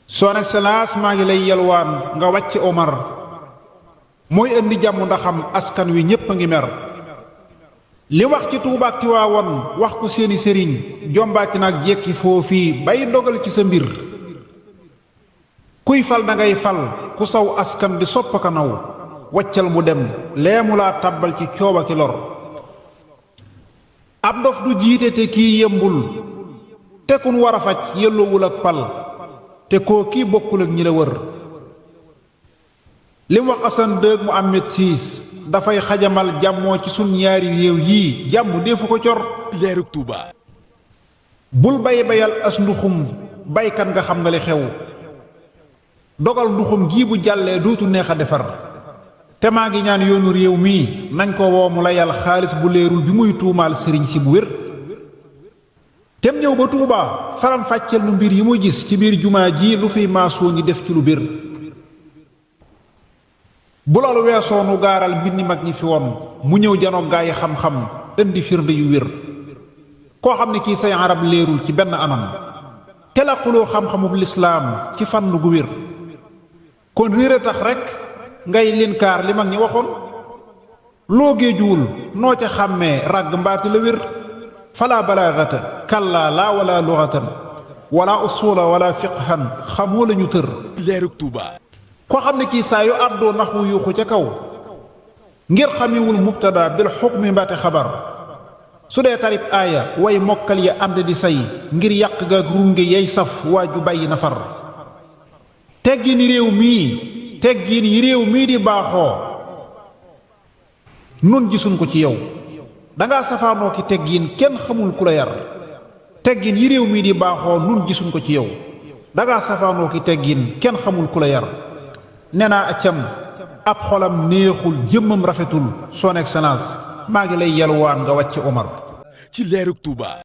Son Excellence maa ngi lay yalwaan nga wàcc Omar mooy indi jàmm ndaxam askan wi ñépp a ngi mer li wax ci Tuuba ak Tiwaawan wax ko seeni sëriñ jombaati nag jekki foofii bay dogal ci sa mbir kuy fal da ngay fal ku saw askan di sopp ka naw waccal mu dem leemu laa tàbbal ci cooba ki lor ab dof du jiite te kii yembul te kun war a faj yelloowul ak pal te koo kii bokkul ak ñi la wër lim wax Assane Dëgg Mohamed Siis dafay xajamal jàmmoo ci sun ñaari réew yii jàmm deefu ko cor leerug Tuuba bul bayal as nduxum baykat nga xam nga li xew dogal nduxum gii bu jàllee dootu neex a defar te maa ngi ñaan yoonu réew mii nañ ko woo mu layal xaalis bu leerul bi muy tuumaal sëriñ si bu wér tem ñëw ba Tuuba faram fàcceel nu mbir yi mu gis ci biir jumaa ji lu fiy maasoo ñi def ci lu bir bu loolu weesoo nu gaaral mbindi mag ñi fi woon mu ñëw janoog gaa yi xam-xam indi firnde yu wér koo xam ne kii say arab leerul ci benn anam te la xuloo xam-xamub lislaam ci fànn gu wér kon réer a tax rekk ngay linkaar li mag ñi waxoon loo géejuwul noo ca xàmmee ràgg mbaati la wér fala balaagata kallaa laa wala lughatan wala usula wala fiqhan xamoo lañu tër leerug Tuuba koo xam ne kii saa yu àddoo nax wu yuuxu ca kaw ngir xamiwul mubtada bil xukmi mbaate xabar su dee tarib aaya way mokkal ya ànd di say ngir yàq ga runge yey saf waa ju bàyyi na far teggin yi réew mii di baaxoo nun gisuñ ko ci yow dangaa safaanoo ki teggin kenn xamul ku la yar teggin yi réew mii di baaxoo nun gisuñ ko ci yow dangaa safaanoo ki teggin kenn xamul ku la yar nee naa accam ab xolam neexul jëmmam rafetul Son Excellence maa ngi lay yalwaan nga wàcc Omar ci leerug Tuuba